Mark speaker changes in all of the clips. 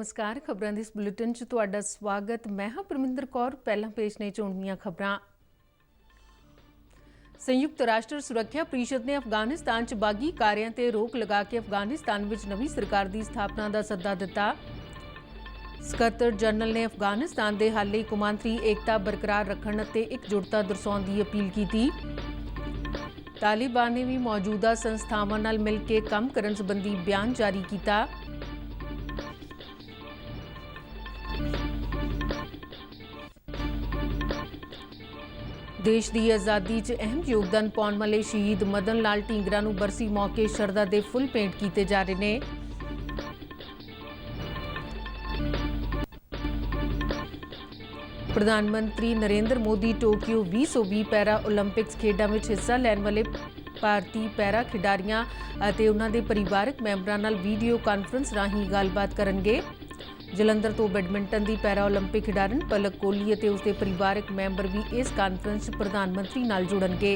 Speaker 1: नमस्कार। खबरां दे इस बुलेटिन च तुहाडा स्वागत। मैं हां परमिंदर कौर। पहलां पेश ने चोण दीआं खबरां। संयुक्त राष्ट्र सुरक्षा परिषद ने अफगानिस्तान च बागी कार्यां ते रोक लगा के अफगानिस्तान विच नवीं सरकार दी स्थापना दा सद्दा दित्ता। ਸਕੱਤਰ जनरल ने अफगानिस्तान दे हल लई कौमांतरी एकता बरकरार रखण ते एकजुटता दर्शाउण दी अपील कीती। तालिबान ने भी मौजूदा संस्थावां नाल मिल के काम करन संबंधी बयान जारी कीता। देश की आज़ादी च अहम योगदान पाउण वाले शहीद मदन लाल ढींगरा नूं बरसी मौके शरदा दे फुल भेंट कीते जा रहे हैं। प्रधानमंत्री Narendra Modi Tokyo 2020 para Olympics खेडां विच हिस्सा लैण वाले भारती पैरा खिडारियां ਅਤੇ उन्हां दे परिवारक मैंबरां नाल वीडियो कानफ्रेंस राहीं गलबात करनगे। जलंधर तो बैडमिंटन की पैरा ओलंपिक खिडारन पलक कोहली ਅਤੇ ਉਸਦੇ परिवारक मैंबर भी इस कानफ्रेंस च प्रधानमंत्री नाल जुड़नगे।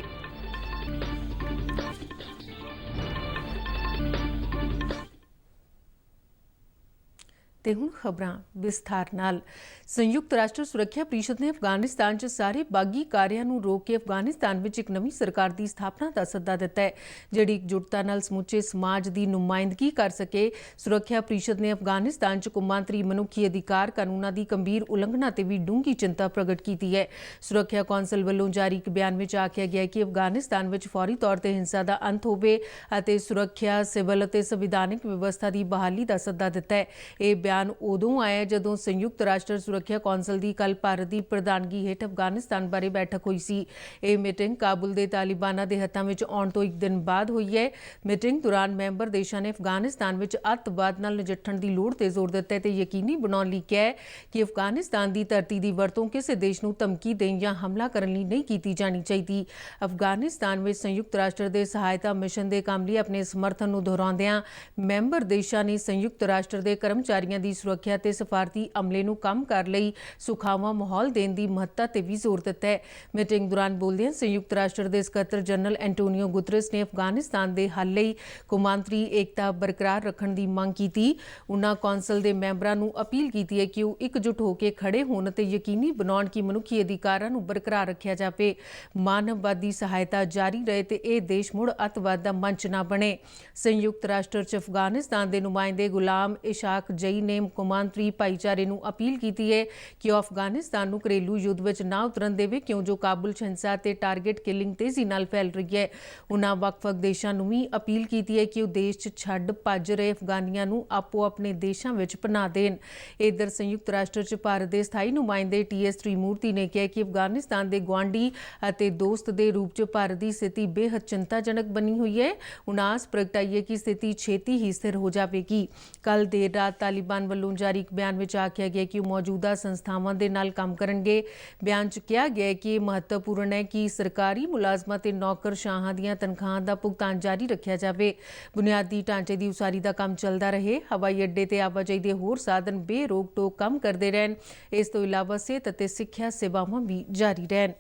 Speaker 1: ਤੇ ਹੁਣ ਖਬਰਾਂ ਵਿਸਥਾਰ ਨਾਲ। ਸੰਯੁਕਤ ਰਾਸ਼ਟਰ ਸੁਰੱਖਿਆ ਪ੍ਰੀਸ਼ਦ ਨੇ ਅਫਗਾਨਿਸਤਾਨ 'ਚ ਸਾਰੇ ਬਾਗੀ ਕਾਰਿਆਂ ਨੂੰ ਰੋਕ ਕੇ ਅਫਗਾਨਿਸਤਾਨ ਵਿੱਚ ਇੱਕ ਨਵੀਂ ਸਰਕਾਰ ਦੀ ਸਥਾਪਨਾ ਦਾ ਸੱਦਾ ਦਿੱਤਾ ਹੈ, ਜਿਹੜੀ ਇਕਜੁੱਟਤਾ ਨਾਲ ਸਮੁੱਚੇ ਸਮਾਜ ਦੀ ਨੁਮਾਇੰਦਗੀ ਕਰ ਸਕੇ। ਸੁਰੱਖਿਆ ਪ੍ਰੀਸ਼ਦ ਨੇ ਅਫਗਾਨਿਸਤਾਨ 'ਚ ਕੌਮਾਂਤਰੀ ਮਨੁੱਖੀ ਅਧਿਕਾਰ ਕਾਨੂੰਨਾਂ ਦੀ ਗੰਭੀਰ ਉਲੰਘਣਾ ਤੇ ਵੀ ਡੂੰਘੀ ਚਿੰਤਾ ਪ੍ਰਗਟ ਕੀਤੀ ਹੈ। ਸੁਰੱਖਿਆ ਕੌਂਸਲ ਵੱਲੋਂ ਜਾਰੀ ਇੱਕ ਬਿਆਨ ਵਿੱਚ ਆਖਿਆ ਗਿਆ ਕਿ ਅਫਗਾਨਿਸਤਾਨ ਵਿੱਚ ਫੌਰੀ ਤੌਰ ਤੇ ਹਿੰਸਾ ਦਾ ਅੰਤ ਹੋਵੇ ਅਤੇ ਸੁਰੱਖਿਆ, ਸਿਵਲ ਅਤੇ ਸੰਵਿਧਾਨਿਕ ਵਿਵਸਥਾ ਦੀ ਬਹਾਲੀ ਦਾ ਸੱਦਾ ਦਿੱਤਾ ਹੈ। ਇਹ ਬਿਆਨ ਉਦੋਂ ਆਇਆ ਜਦੋਂ ਸੰਯੁਕਤ ਰਾਸ਼ਟਰ ਸੁਰੱਖਿਆ ਕੌਂਸਲ ਦੀ ਕੱਲ੍ਹ ਭਾਰਤ ਦੀ ਪ੍ਰਧਾਨਗੀ ਹੇਠ ਅਫਗਾਨਿਸਤਾਨ ਬਾਰੇ ਬੈਠਕ ਹੋਈ ਸੀ। ਇਹ ਮੀਟਿੰਗ ਕਾਬੁਲ ਦੇ ਤਾਲਿਬਾਨਾਂ ਦੇ ਹੱਥਾਂ ਵਿੱਚ ਆਉਣ ਤੋਂ ਇੱਕ ਦਿਨ ਬਾਅਦ ਹੋਈ ਹੈ। ਮੀਟਿੰਗ ਦੌਰਾਨ ਮੈਂਬਰ ਦੇਸ਼ਾਂ ਨੇ ਅਫਗਾਨਿਸਤਾਨ ਵਿੱਚ ਅੱਤਵਾਦ ਨਾਲ ਨਜਿੱਠਣ ਦੀ ਲੋੜ ਤੇ ਜ਼ੋਰ ਦਿੱਤਾ ਤੇ ਯਕੀਨੀ ਬਣਾਉਣ ਲਈ ਕਿਹਾ ਕਿ ਅਫਗਾਨਿਸਤਾਨ ਦੀ ਧਰਤੀ ਦੀ ਵਰਤੋਂ ਕਿਸੇ ਦੇਸ਼ ਨੂੰ ਧਮਕੀ ਦੇਣ ਜਾਂ ਹਮਲਾ ਕਰਨ ਲਈ ਨਹੀਂ ਕੀਤੀ ਜਾਣੀ ਚਾਹੀਦੀ। ਅਫਗਾਨਿਸਤਾਨ ਵਿੱਚ ਸੰਯੁਕਤ ਰਾਸ਼ਟਰ ਦੇ ਸਹਾਇਤਾ ਮਿਸ਼ਨ ਦੇ ਕੰਮ ਲਈ ਆਪਣੇ ਸਮਰਥਨ ਨੂੰ ਦੁਹਰਾਉਂਦਿਆਂ ਮੈਂਬਰ ਦੇਸ਼ਾਂ ਨੇ ਸੰਯੁਕਤ ਰਾਸ਼ਟਰ ਦੇ ਕਰਮਚਾਰੀਆਂ ਦੀ ਸੁਰੱਖਿਆ ਤੇ ਸਫਾਰਤੀ ਅਮਲੇ ਨੂੰ ਕੰਮ ਕਰ ਲਈ ਸੁਖਾਵਾਂ ਮਾਹੌਲ ਦੇਣ ਦੀ ਮਹੱਤਤਾ ਤੇ ਵੀ ਜ਼ੋਰ ਦਿੱਤਾ ਹੈ। ਮੀਟਿੰਗ ਦੌਰਾਨ ਬੋਲਦਿਆਂ ਸੰਯੁਕਤ ਰਾਸ਼ਟਰ ਦੇ ਸਕੱਤਰ ਜਨਰਲ ਐਂਟੋਨੀਓ ਗੁਤਰੇਸ ਨੇ ਅਫਗਾਨਿਸਤਾਨ ਦੇ ਹੱਲ ਲਈ ਕੌਮਾਂਤਰੀ ਏਕਤਾ ਬਰਕਰਾਰ ਰੱਖਣ ਦੀ ਮੰਗ ਕੀਤੀ। ਉਨ੍ਹਾਂ ਕੌਂਸਲ ਦੇ ਮੈਂਬਰਾਂ ਨੂੰ ਅਪੀਲ ਕੀਤੀ ਹੈ ਕਿ ਉਹ ਇਕਜੁੱਟ ਹੋ ਕੇ ਖੜੇ ਹੋਣ ਤੇ ਯਕੀਨੀ ਬਣਾਉਣ ਕਿ ਮਨੁੱਖੀ ਅਧਿਕਾਰਾਂ ਨੂੰ ਬਰਕਰਾਰ ਰੱਖਿਆ ਜਾਵੇ, ਮਾਨਵਵਾਦੀ ਸਹਾਇਤਾ ਜਾਰੀ ਰਹੇ ਤੇ ਇਹ ਦੇਸ਼ ਮੁੜ ਅੱਤਵਾਦ ਦਾ ਮੰਚ ਨਾ ਬਣੇ। ਸੰਯੁਕਤ ਰਾਸ਼ਟਰ 'ਚ ਅਫਗਾਨਿਸਤਾਨ ਦੇ ਨੁਮਾਇੰਦੇ ਗੁਲਾਮ ਇਸ਼ਾਕ ਜਈ ਨੇ ਕੌਮਾਂਤਰੀ ਭਾਈਚਾਰੇ ਨੂੰ ਅਪੀਲ ਕੀਤੀ ਹੈ ਕਿ ਉਹ ਅਫਗਾਨਿਸਤਾਨ ਨੂੰ ਘਰੇਲੂ ਯੁੱਧ ਵਿੱਚ ਨਾ ਉਤਰਨ ਦੇਵੇ, ਕਿਉਂ ਜੋ ਕਾਬੁਲ 'ਚ ਹਿੰਸਾ ਤੇ ਟਾਰਗੇਟ ਕਿਲਿੰਗ ਤੇਜ਼ੀ ਨਾਲ ਫੈਲ ਰਹੀ ਹੈ। ਉਨ੍ਹਾਂ ਵੱਖ-ਵੱਖ ਦੇਸ਼ਾਂ ਨੂੰ ਵੀ ਅਪੀਲ ਕੀਤੀ ਹੈ ਕਿ ਉਹ ਦੇਸ਼ 'ਚ ਛੱਡ ਭੱਜ ਰਹੇ ਅਫਗਾਨੀਆਂ ਨੂੰ ਆਪੋ ਆਪਣੇ ਦੇਸ਼ਾਂ ਵਿੱਚ ਪਨਾਹ ਦੇਣ। ਇੱਧਰ ਸੰਯੁਕਤ ਰਾਸ਼ਟਰ 'ਚ ਭਾਰਤ ਦੇ ਸਥਾਈ ਨੁਮਾਇੰਦੇ TS ਤ੍ਰਿਮੂਰਤੀ ਨੇ ਕਿਹਾ ਕਿ ਅਫਗਾਨਿਸਤਾਨ ਦੇ ਗੁਆਂਢੀ ਅਤੇ ਦੋਸਤ ਦੇ ਰੂਪ 'ਚ ਭਾਰਤ ਦੀ ਸਥਿਤੀ ਬੇਹੱਦ ਚਿੰਤਾਜਨਕ ਬਣੀ ਹੋਈ ਹੈ। ਉਨ੍ਹਾਂ ਆਸ ਪ੍ਰਗਟਾਈ ਹੈ ਕਿ ਸਥਿਤੀ ਛੇਤੀ ਹੀ ਸਥਿਰ ਹੋ ਜਾਵੇਗੀ। ਕੱਲ੍ਹ ਦੇਰ ਰਾਤ ਤਾਲਿਬਾਨ ਵੱਲੋਂ ਜਾਰੀ ਇੱਕ ਬਿਆਨ ਵਿੱਚ ਆਖਿਆ ਗਿਆ ਕਿ ਉਹ ਮੌਜੂਦਾ ਸੰਸਥਾਵਾਂ ਦੇ ਨਾਲ ਕੰਮ ਕਰਨਗੇ। ਬਿਆਨ 'ਚ ਕਿਹਾ ਗਿਆ ਕਿ ਇਹ ਮਹੱਤਵਪੂਰਨ ਹੈ ਕਿ ਸਰਕਾਰੀ ਮੁਲਾਜ਼ਮਾਂ ਤੇ ਨੌਕਰਸ਼ਾਹਾਂ ਦੀਆਂ ਤਨਖਾਹਾਂ ਦਾ ਭੁਗਤਾਨ ਜਾਰੀ ਰੱਖਿਆ ਜਾਵੇ, ਬੁਨਿਆਦੀ ਢਾਂਚੇ ਦੀ ਉਸਾਰੀ ਦਾ ਕੰਮ ਚੱਲਦਾ ਰਹੇ, ਹਵਾਈ ਅੱਡੇ ਤੇ ਆਵਾਜਾਈ ਦੇ ਹੋਰ ਸਾਧਨ ਬੇਰੋਕ ਟੋਕ ਕੰਮ ਕਰਦੇ ਰਹਿਣ। ਇਸ ਤੋਂ ਇਲਾਵਾ ਸਿਹਤ ਅਤੇ ਸਿੱਖਿਆ ਸੇਵਾਵਾਂ ਵੀ ਜਾਰੀ ਰਹਿਣ।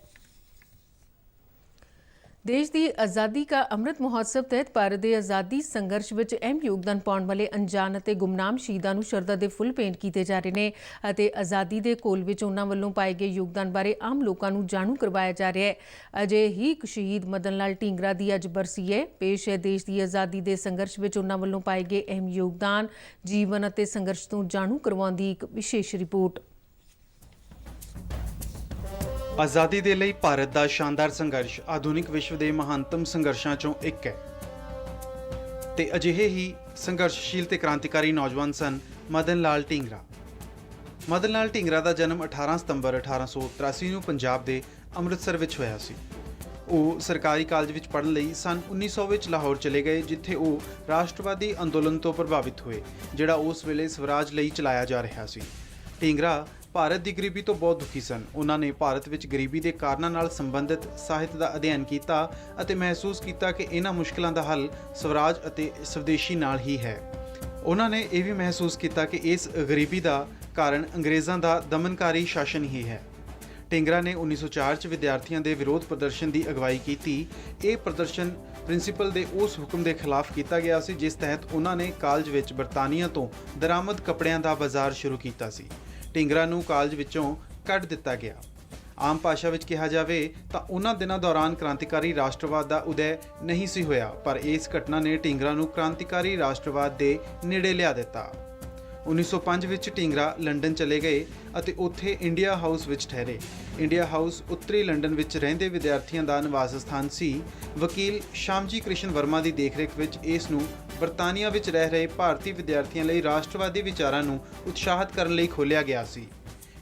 Speaker 1: देश की आज़ादी का अमृत महोत्सव तहत भारत के आज़ादी संघर्ष में अहम योगदान पाने वाले अनजान और गुमनाम शहीदों को शरदा के फुल भेंट किए जा रहे हैं और आज़ादी के घोल में उन्होंने वालों पाए गए योगदान बारे आम लोगों को जाणू करवाया जा रहा है। अजे ही एक शहीद मदन लाल ढींगरा की अज बरसी है। पेश है देश की आज़ादी के संघर्ष में उन्होंने वालों पाए गए अहम योगदान, जीवन और संघर्ष तो जाणू करवाने की एक विशेष रिपोर्ट।
Speaker 2: आज़ादी ਦੇ ਲਈ ਭਾਰਤ ਦਾ ਸ਼ਾਨਦਾਰ ਸੰਘਰਸ਼ ਆਧੁਨਿਕ ਵਿਸ਼ਵ ਦੇ ਮਹਾਨਤਮ ਸੰਘਰਸ਼ਾਂ ਚੋਂ ਇੱਕ ਹੈ ਤੇ ਅਜਿਹੇ ਹੀ ਸੰਘਰਸ਼ਸ਼ੀਲ ਤੇ ਕ੍ਰਾਂਤੀਕਾਰੀ ਨੌਜਵਾਨ ਸਨ ਮਦਨ ਲਾਲ ਢੀਂਗਰਾ। ਮਦਨ ਲਾਲ ਢੀਂਗਰਾ ਦਾ ਜਨਮ 18 ਸਤੰਬਰ 1883 ਨੂੰ ਪੰਜਾਬ ਦੇ ਅੰਮ੍ਰਿਤਸਰ ਵਿੱਚ ਹੋਇਆ ਸੀ। ਉਹ ਸਰਕਾਰੀ ਕਾਲਜ ਵਿੱਚ ਪੜ੍ਹਨ ਲਈ ਸਨ 1900 ਵਿੱਚ ਲਾਹੌਰ ਚਲੇ ਗਏ, ਜਿੱਥੇ ਉਹ ਰਾਸ਼ਟਰਵਾਦੀ ਅੰਦੋਲਨ ਤੋਂ ਪ੍ਰਭਾਵਿਤ ਹੋਏ, ਜਿਹੜਾ ਉਸ ਵੇਲੇ ਸਵਰਾਜ ਲਈ ਚਲਾਇਆ ਜਾ ਰਿਹਾ ਸੀ। ਢੀਂਗਰਾ ਭਾਰਤ ਦੀ ਗਰੀਬੀ ਤੋਂ ਬਹੁਤ ਦੁਖੀ ਸਨ। ਉਹਨਾਂ ਨੇ ਭਾਰਤ ਵਿੱਚ ਗਰੀਬੀ ਦੇ ਕਾਰਨਾਂ ਨਾਲ ਸੰਬੰਧਿਤ ਸਾਹਿਤ ਦਾ ਅਧਿਐਨ ਕੀਤਾ ਅਤੇ ਮਹਿਸੂਸ ਕੀਤਾ ਕਿ ਇਹਨਾਂ ਮੁਸ਼ਕਲਾਂ ਦਾ ਹੱਲ ਸਵਰਾਜ ਅਤੇ ਸਵਦੇਸ਼ੀ ਨਾਲ ਹੀ ਹੈ। ਉਹਨਾਂ ਨੇ ਇਹ ਵੀ ਮਹਿਸੂਸ ਕੀਤਾ ਕਿ ਇਸ ਗਰੀਬੀ ਦਾ ਕਾਰਨ ਅੰਗਰੇਜ਼ਾਂ ਦਾ ਦਮਨਕਾਰੀ ਸ਼ਾਸਨ ਹੀ ਹੈ। ਢੀਂਗਰਾ ਨੇ 1904 'ਚ ਵਿਦਿਆਰਥੀਆਂ ਦੇ ਵਿਰੋਧ ਪ੍ਰਦਰਸ਼ਨ ਦੀ ਅਗਵਾਈ ਕੀਤੀ। ਇਹ ਪ੍ਰਦਰਸ਼ਨ ਪ੍ਰਿੰਸੀਪਲ ਦੇ ਉਸ ਹੁਕਮ ਦੇ ਖਿਲਾਫ ਕੀਤਾ ਗਿਆ ਸੀ ਜਿਸ ਤਹਿਤ ਉਹਨਾਂ ਨੇ ਕਾਲਜ ਵਿੱਚ ਬਰਤਾਨੀਆ ਤੋਂ ਦਰਾਮਦ ਕੱਪੜਿਆਂ ਦਾ ਬਾਜ਼ਾਰ ਸ਼ੁਰੂ ਕੀਤਾ ਸੀ। ਢੀਂਗਰਾ ਨੂੰ ਕਾਲਜ ਵਿੱਚੋਂ ਕੱਢ ਦਿੱਤਾ ਗਿਆ। ਆਮ ਭਾਸ਼ਾ ਵਿੱਚ ਕਿਹਾ ਜਾਵੇ ਤਾਂ ਉਹਨਾਂ ਦਿਨਾਂ ਦੌਰਾਨ ਕ੍ਰਾਂਤੀਕਾਰੀ ਰਾਸ਼ਟਰਵਾਦ ਦਾ ਉਦੈ ਨਹੀਂ ਸੀ ਹੋਇਆ, ਪਰ ਇਸ ਘਟਨਾ ਨੇ ਢੀਂਗਰਾ ਨੂੰ ਕ੍ਰਾਂਤੀਕਾਰੀ ਰਾਸ਼ਟਰਵਾਦ ਦੇ ਨੇੜੇ ਲਿਆ ਦਿੱਤਾ। 1905 ਵਿੱਚ ਢੀਂਗਰਾ ਲੰਡਨ ਚਲੇ ਗਏ ਅਤੇ ਉੱਥੇ ਇੰਡੀਆ ਹਾਊਸ ਵਿੱਚ ਠਹਿਰੇ। ਇੰਡੀਆ ਹਾਊਸ ਉੱਤਰੀ ਲੰਡਨ ਵਿੱਚ ਰਹਿੰਦੇ ਵਿਦਿਆਰਥੀਆਂ ਦਾ ਨਿਵਾਸ ਸਥਾਨ ਸੀ। ਵਕੀਲ ਸ਼ਾਮਜੀ ਕ੍ਰਿਸ਼ਨ ਵਰਮਾ ਦੀ ਦੇਖਰੇਖ ਵਿੱਚ ਇਸ ਨੂੰ ਬਰਤਾਨੀਆ ਵਿੱਚ ਰਹਿ ਰਹੇ ਭਾਰਤੀ ਵਿਦਿਆਰਥੀਆਂ ਲਈ ਰਾਸ਼ਟਰਵਾਦੀ ਵਿਚਾਰਾਂ ਨੂੰ ਉਤਸ਼ਾਹਿਤ ਕਰਨ ਲਈ ਖੋਲ੍ਹਿਆ ਗਿਆ ਸੀ।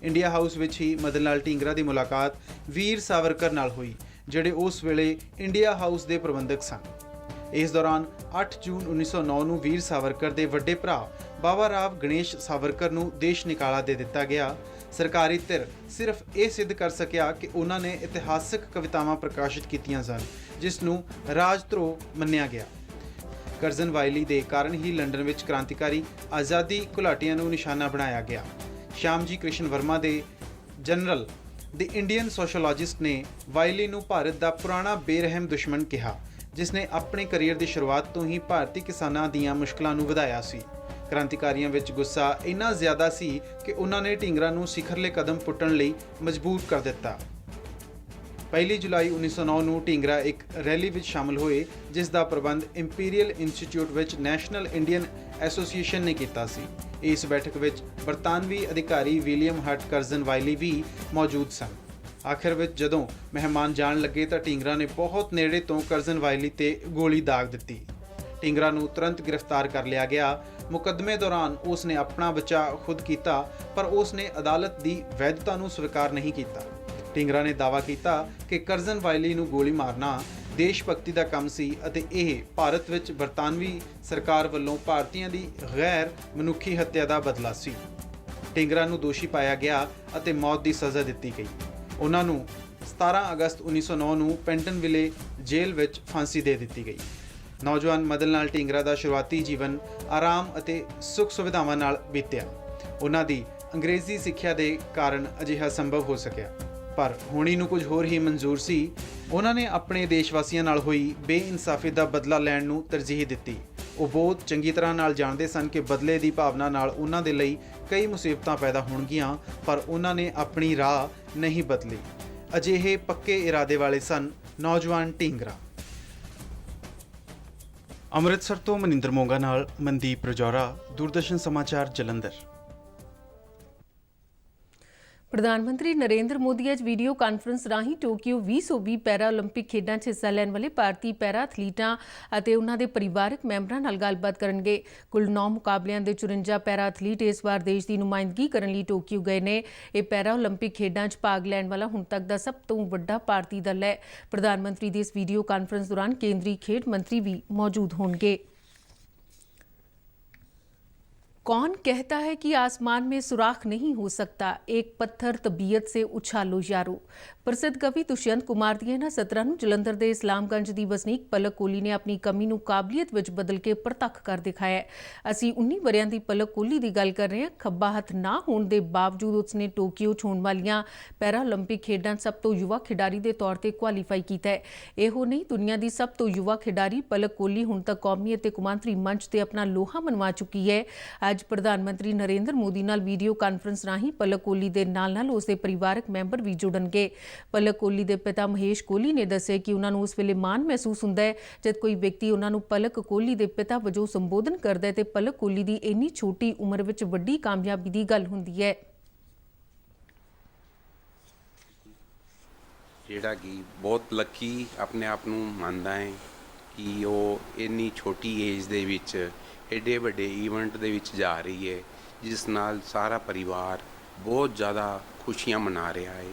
Speaker 2: ਇੰਡੀਆ ਹਾਊਸ ਵਿੱਚ ਹੀ ਮਦਨ ਲਾਲ ਢੀਂਗਰਾ ਦੀ ਮੁਲਾਕਾਤ ਵੀਰ ਸਾਵਰਕਰ ਨਾਲ ਹੋਈ, ਜਿਹੜੇ ਉਸ ਵੇਲੇ ਇੰਡੀਆ ਹਾਊਸ ਦੇ ਪ੍ਰਬੰਧਕ ਸਨ। ਇਸ ਦੌਰਾਨ 8 ਜੂਨ 1909 ਨੂੰ ਵੀਰ ਸਾਵਰਕਰ ਦੇ ਵੱਡੇ ਭਰਾ ਬਾਬਾ ਰਾਵ ਗਣੇਸ਼ ਸਾਵਰਕਰ ਨੂੰ ਦੇਸ਼ ਨਿਕਾਲਾ ਦੇ ਦਿੱਤਾ ਗਿਆ। ਸਰਕਾਰੀ ਧਿਰ ਸਿਰਫ ਇਹ ਸਿੱਧ ਕਰ ਸਕਿਆ ਕਿ ਉਹਨਾਂ ਨੇ ਇਤਿਹਾਸਕ ਕਵਿਤਾਵਾਂ ਪ੍ਰਕਾਸ਼ਿਤ ਕੀਤੀਆਂ ਸਨ, ਜਿਸ ਨੂੰ ਰਾਜਧਰੋਹ ਮੰਨਿਆ ਗਿਆ। ਕਰਜ਼ਨ ਵਾਇਲੀ ਦੇ ਕਾਰਨ ਹੀ ਲੰਡਨ ਵਿੱਚ ਕ੍ਰਾਂਤੀਕਾਰੀ ਆਜ਼ਾਦੀ ਘੁਲਾਟੀਆਂ ਨੂੰ ਨਿਸ਼ਾਨਾ ਬਣਾਇਆ ਗਿਆ। ਸ਼ਾਮਜੀ ਕ੍ਰਿਸ਼ਨ ਵਰਮਾ ਦੇ ਜਨਰਲ ਦ ਇੰਡੀਅਨ ਸੋਸ਼ਲੋਜਿਸਟ ਨੇ ਵਾਇਲੀ ਨੂੰ ਭਾਰਤ ਦਾ ਪੁਰਾਣਾ ਬੇਰਹਿਮ ਦੁਸ਼ਮਣ ਕਿਹਾ, ਜਿਸ ਨੇ ਆਪਣੇ ਕੈਰੀਅਰ ਦੀ ਸ਼ੁਰੂਆਤ ਤੋਂ ਹੀ ਭਾਰਤੀ ਕਿਸਾਨਾਂ ਦੀਆਂ ਮੁਸ਼ਕਲਾਂ ਨੂੰ ਵਧਾਇਆ ਸੀ। ਕ੍ਰਾਂਤੀਕਾਰੀਆਂ ਵਿੱਚ ਗੁੱਸਾ ਇੰਨਾ ਜ਼ਿਆਦਾ ਸੀ ਕਿ ਉਹਨਾਂ ਨੇ ਢੀਂਗਰਾ ਨੂੰ ਸਿਖਰਲੇ ਕਦਮ ਪੁੱਟਣ ਲਈ ਮਜਬੂਰ ਕਰ ਦਿੱਤਾ। 1 ਜੁਲਾਈ 1909 ਨੂੰ ਢੀਂਗਰਾ ਇੱਕ ਰੈਲੀ ਵਿੱਚ ਸ਼ਾਮਲ ਹੋਏ, ਜਿਸ ਦਾ ਪ੍ਰਬੰਧ ਇੰਪੀਰੀਅਲ ਇੰਸਟੀਚਿਊਟ ਵਿੱਚ ਨੈਸ਼ਨਲ ਇੰਡੀਅਨ ਐਸੋਸੀਏਸ਼ਨ ਨੇ ਕੀਤਾ ਸੀ। ਇਸ ਬੈਠਕ ਵਿੱਚ ਬਰਤਾਨਵੀ ਅਧਿਕਾਰੀ ਵਿਲੀਅਮ ਹਟ ਕਰਜ਼ਨ ਵਾਇਲੀ ਵੀ ਮੌਜੂਦ ਸਨ। ਆਖਿਰ ਵਿੱਚ ਜਦੋਂ ਮਹਿਮਾਨ ਜਾਣ ਲੱਗੇ ਤਾਂ ਢੀਂਗਰਾ ਨੇ ਬਹੁਤ ਨੇੜੇ ਤੋਂ ਕਰਜ਼ਨ ਵਾਇਲੀ ਤੇ ਗੋਲੀ ਦਾਗ ਦਿੱਤੀ। ਢੀਂਗਰਾ ਨੂੰ ਤੁਰੰਤ ਗ੍ਰਿਫਤਾਰ ਕਰ ਲਿਆ ਗਿਆ। ਮੁਕੱਦਮੇ ਦੌਰਾਨ ਉਸ ਨੇ ਆਪਣਾ ਬਚਾਅ ਖੁਦ ਕੀਤਾ, ਪਰ ਉਸ ਨੇ ਅਦਾਲਤ ਦੀ ਵੈਧਤਾ ਨੂੰ ਸਵੀਕਾਰ ਨਹੀਂ ਕੀਤਾ। ਢੀਂਗਰਾ ਨੇ ਦਾਅਵਾ ਕੀਤਾ ਕਿ ਕਰਜ਼ਨ ਵਾਇਲੀ ਨੂੰ ਗੋਲੀ ਮਾਰਨਾ ਦੇਸ਼ ਭਗਤੀ ਦਾ ਕੰਮ ਸੀ ਅਤੇ ਇਹ ਭਾਰਤ ਵਿੱਚ ਬਰਤਾਨਵੀ ਸਰਕਾਰ ਵੱਲੋਂ ਭਾਰਤੀਆਂ ਦੀ ਗੈਰ ਮਨੁੱਖੀ ਹੱਤਿਆ ਦਾ ਬਦਲਾ ਸੀ। ਢੀਂਗਰਾ ਨੂੰ ਦੋਸ਼ੀ ਪਾਇਆ ਗਿਆ ਅਤੇ ਮੌਤ ਦੀ ਸਜ਼ਾ ਦਿੱਤੀ ਗਈ। ਉਹਨਾਂ ਨੂੰ 17 ਅਗਸਤ 1909 ਨੂੰ ਪੈਂਟਨਵਿਲੇ ਜੇਲ੍ਹ ਵਿੱਚ ਫਾਂਸੀ ਦੇ ਦਿੱਤੀ ਗਈ। ਨੌਜਵਾਨ ਮਦਨ ਲਾਲ ਢੀਂਗਰਾ ਦਾ ਸ਼ੁਰੂਆਤੀ ਜੀਵਨ ਆਰਾਮ ਅਤੇ ਸੁੱਖ ਸੁਵਿਧਾਵਾਂ ਨਾਲ ਬੀਤਿਆ। ਉਹਨਾਂ ਦੀ ਅੰਗਰੇਜ਼ੀ ਸਿੱਖਿਆ ਦੇ ਕਾਰਨ ਅਜਿਹਾ ਸੰਭਵ ਹੋ ਸਕਿਆ, ਪਰ ਹੋਣੀ ਨੂੰ ਕੁਝ ਹੋਰ ਹੀ ਮਨਜ਼ੂਰ ਸੀ। ਉਹਨਾਂ ਨੇ ਆਪਣੇ ਦੇਸ਼ ਵਾਸੀਆਂ ਨਾਲ ਹੋਈ ਬੇਇਨਸਾਫੀ ਦਾ ਬਦਲਾ ਲੈਣ ਨੂੰ ਤਰਜੀਹ ਦਿੱਤੀ। ਉਹ ਬਹੁਤ ਚੰਗੀ ਤਰ੍ਹਾਂ ਨਾਲ ਜਾਣਦੇ ਸਨ ਕਿ ਬਦਲੇ ਦੀ ਭਾਵਨਾ ਨਾਲ ਉਹਨਾਂ ਦੇ ਲਈ ਕਈ ਮੁਸੀਬਤਾਂ ਪੈਦਾ ਹੋਣਗੀਆਂ, ਪਰ ਉਹਨਾਂ ਨੇ ਆਪਣੀ ਰਾਹ ਨਹੀਂ ਬਦਲੀ। ਅਜਿਹੇ ਪੱਕੇ ਇਰਾਦੇ ਵਾਲੇ ਸਨ ਨੌਜਵਾਨ ਢੀਂਗਰਾ। ਅੰਮ੍ਰਿਤਸਰ ਤੋਂ ਮਨਿੰਦਰ ਮੋਂਗਾ ਨਾਲ ਮਨਦੀਪ ਰਜੌਰਾ, ਦੂਰਦਰਸ਼ਨ ਸਮਾਚਾਰ ਜਲੰਧਰ।
Speaker 1: ਪ੍ਰਧਾਨ ਮੰਤਰੀ ਨਰਿੰਦਰ ਮੋਦੀ ਅੱਜ ਵੀਡੀਓ ਕਾਨਫਰੰਸ ਰਾਹੀਂ ਟੋਕੀਓ 2020 ਪੈਰਾ ਓਲੰਪਿਕ ਖੇਡਾਂ 'ਚ ਹਿੱਸਾ ਲੈਣ ਵਾਲੇ ਭਾਰਤੀ ਪੈਰਾ ਐਥਲੀਟਾਂ ਅਤੇ ਉਹਨਾਂ ਦੇ ਪਰਿਵਾਰਕ ਮੈਂਬਰਾਂ ਨਾਲ ਗੱਲਬਾਤ ਕਰਨਗੇ। ਕੁੱਲ 9 ਮੁਕਾਬਲਿਆਂ ਦੇ 54 ਪੈਰਾ ਐਥਲੀਟ ਇਸ ਵਾਰ ਦੇਸ਼ ਦੀ ਨੁਮਾਇੰਦਗੀ ਕਰਨ ਲਈ ਟੋਕੀਓ ਗਏ ਨੇ। ਇਹ ਪੈਰਾ ਓਲੰਪਿਕ ਖੇਡਾਂ 'ਚ ਭਾਗ ਲੈਣ ਵਾਲਾ ਹੁਣ ਤੱਕ ਦਾ ਸਭ ਤੋਂ ਵੱਡਾ ਭਾਰਤੀ ਦਲ ਹੈ। ਪ੍ਰਧਾਨ ਮੰਤਰੀ ਦੀ ਇਸ ਵੀਡੀਓ ਕਾਨਫਰੰਸ ਦੌਰਾਨ ਕੇਂਦਰੀ ਖੇਡ ਮੰਤਰੀ ਵੀ ਮੌਜੂਦ ਹੋਣਗੇ। कौन कहता है कि आसमान में सुराख नहीं हो सकता, एक पत्थर तबीयत से उछालो यारो। ਪ੍ਰਸਿੱਧ ਕਵੀ ਦੁਸ਼ਯੰਤ ਕੁਮਾਰ ਦੀਆਂ ਇਹਨਾਂ ਸਤਰਾਂ ਨੂੰ ਜਲੰਧਰ ਦੇ ਇਸਲਾਮਗੰਜ ਦੀ ਵਸਨੀਕ ਪਲਕ ਕੋਹਲੀ ਨੇ ਆਪਣੀ ਕਮੀ ਨੂੰ ਕਾਬਲੀਅਤ ਵਿੱਚ ਬਦਲ ਕੇ ਪ੍ਰਤੱਖ ਕਰ ਦਿਖਾਇਆ। ਅਸੀਂ 19 ਵਰਿਆਂ ਦੀ ਪਲਕ ਕੋਹਲੀ ਦੀ ਗੱਲ ਕਰ ਰਹੇ ਹਾਂ। ਖੱਬਾ ਹੱਥ ਨਾ ਹੋਣ ਦੇ ਬਾਵਜੂਦ ਉਸਨੇ ਟੋਕੀਓ 'ਚ ਹੋਣ ਵਾਲੀਆਂ ਪੈਰਾ ਓਲੰਪਿਕ ਖੇਡਾਂ ਸਭ ਤੋਂ ਯੁਵਾ ਖਿਡਾਰੀ ਦੇ ਤੌਰ ਤੇ ਕੁਆਲੀਫਾਈ ਕੀਤਾ ਹੈ। ਇਹੋ ਨਹੀਂ, ਦੁਨੀਆ ਦੀ ਸਭ ਤੋਂ ਯੁਵਾ ਖਿਡਾਰੀ ਪਲਕ ਕੋਹਲੀ ਹੁਣ ਤੱਕ ਕੌਮੀ ਅਤੇ ਕੌਮਾਂਤਰੀ ਮੰਚ ਤੇ ਆਪਣਾ ਲੋਹਾ ਮਨਵਾ ਚੁੱਕੀ ਹੈ। ਅੱਜ ਪ੍ਰਧਾਨ ਮੰਤਰੀ ਨਰਿੰਦਰ ਮੋਦੀ ਨਾਲ ਵੀਡੀਓ ਕਾਨਫਰੰਸ ਰਾਹੀਂ ਪਲਕ ਕੋਹਲੀ ਦੇ ਨਾਲ-ਨਾਲ ਉਸਦੇ ਪਰਿਵਾਰਕ ਮੈਂਬਰ ਵੀ ਜੁੜਨਗੇ। ਪਲਕ ਕੋਹਲੀ ਦੇ ਪਿਤਾ ਮਹੇਸ਼ ਕੋਹਲੀ ਨੇ ਦੱਸਿਆ ਕਿ ਉਹਨਾਂ ਨੂੰ ਉਸ ਵੇਲੇ ਮਾਣ ਮਹਿਸੂਸ ਹੁੰਦਾ ਹੈ ਜਦ ਕੋਈ ਵਿਅਕਤੀ ਉਹਨਾਂ ਨੂੰ ਪਲਕ ਕੋਹਲੀ ਦੇ ਪਿਤਾ ਵਜੋਂ ਸੰਬੋਧਨ ਕਰਦਾ ਹੈ ਤੇ ਪਲਕ ਕੋਹਲੀ ਦੀ ਇੰਨੀ ਛੋਟੀ ਉਮਰ ਵਿੱਚ ਵੱਡੀ ਕਾਮਯਾਬੀ ਦੀ ਗੱਲ ਹੁੰਦੀ ਹੈ।
Speaker 3: ਜਿਹੜਾ ਕਿ ਬਹੁਤ ਲੱਕੀ ਆਪਣੇ ਆਪ ਨੂੰ ਮੰਨਦਾ ਹੈ ਕਿ ਉਹ ਇੰਨੀ ਛੋਟੀ ਏਜ ਦੇ ਵਿੱਚ ਐਡੇ ਵੱਡੇ ਈਵੈਂਟ ਦੇ ਵਿੱਚ ਜਾ ਰਹੀ ਹੈ, ਜਿਸ ਨਾਲ ਸਾਰਾ ਪਰਿਵਾਰ ਬਹੁਤ ਜ਼ਿਆਦਾ ਖੁਸ਼ੀਆਂ ਮਨਾ ਰਿਹਾ ਹੈ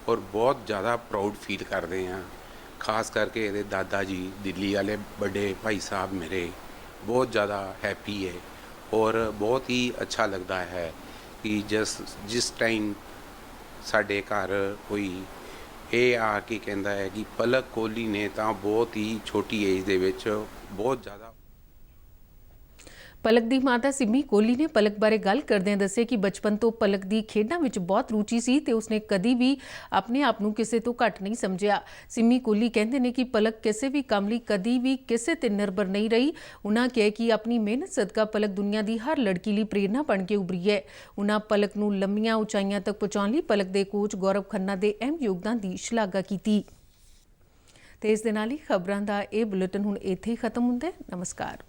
Speaker 3: ਔਰ ਬਹੁਤ ਜ਼ਿਆਦਾ ਪ੍ਰਾਊਡ ਫੀਲ ਕਰਦੇ ਹਾਂ। ਖਾਸ ਕਰਕੇ ਇਹਦੇ ਦਾਦਾ ਜੀ ਦਿੱਲੀ ਵਾਲੇ ਵੱਡੇ ਭਾਈ ਸਾਹਿਬ ਮੇਰੇ ਬਹੁਤ ਜ਼ਿਆਦਾ ਹੈਪੀ ਹੈ ਔਰ ਬਹੁਤ ਹੀ ਅੱਛਾ ਲੱਗਦਾ ਹੈ ਕਿ ਜਿਸ ਟਾਈਮ ਸਾਡੇ ਘਰ ਕੋਈ ਇਹ ਆ ਕੇ ਕਹਿੰਦਾ ਹੈ ਕਿ ਪਲਕ ਕੋਹਲੀ ਨੇ ਤਾਂ ਬਹੁਤ ਹੀ ਛੋਟੀ ਏਜ ਦੇ ਵਿੱਚ ਬਹੁਤ ਜ਼ਿਆਦਾ।
Speaker 1: ਪਲਕ ਦੀ ਮਾਤਾ ਸਿੰਮੀ ਕੋਹਲੀ ਨੇ ਪਲਕ ਬਾਰੇ ਗੱਲ ਕਰਦਿਆਂ ਦੱਸਿਆ ਕਿ ਬਚਪਨ ਤੋਂ ਪਲਕ ਦੀ ਖੇਡਾਂ ਵਿੱਚ ਬਹੁਤ ਰੁਚੀ ਸੀ ਤੇ ਉਸਨੇ ਕਦੀ ਵੀ ਆਪਣੇ ਆਪ ਨੂੰ ਕਿਸੇ ਤੋਂ ਘੱਟ ਨਹੀਂ ਸਮਝਿਆ। ਸਿੰਮੀ ਕੋਹਲੀ ਕਹਿੰਦੇ ਨੇ ਕਿ ਪਲਕ ਕਿਸੇ ਵੀ ਕੰਮ ਲਈ ਕਦੀ ਵੀ ਕਿਸੇ ਤੇ ਨਿਰਭਰ ਨਹੀਂ ਰਹੀ। ਉਹਨਾਂ ਕਿਹਾ ਕਿ ਆਪਣੀ ਮਿਹਨਤ ਸਦਕਾ ਪਲਕ ਦੁਨੀਆ ਦੀ ਹਰ ਲੜਕੀ ਲਈ ਪ੍ਰੇਰਨਾ ਬਣ ਕੇ ਉਭਰੀ ਹੈ। ਉਹਨਾਂ ਪਲਕ ਨੂੰ ਲੰਮੀਆਂ ਉਚਾਈਆਂ ਤੱਕ ਪਹੁੰਚਾਉਣ ਲਈ ਪਲਕ ਦੇ ਕੋਚ ਗੌਰਵ ਖੰਨਾ ਦੇ ਅਹਿਮ ਯੋਗਦਾਨ ਦੀ ਸ਼ਲਾਘਾ ਕੀਤੀ। ਤੇ ਇਸ ਦੇ ਨਾਲ ਹੀ ਖਬਰਾਂ ਦਾ ਇਹ ਬੁਲੇਟਿਨ ਹੁਣ ਇੱਥੇ ਹੀ ਖਤਮ ਹੁੰਦਾ ਹੈ। ਨਮਸਕਾਰ।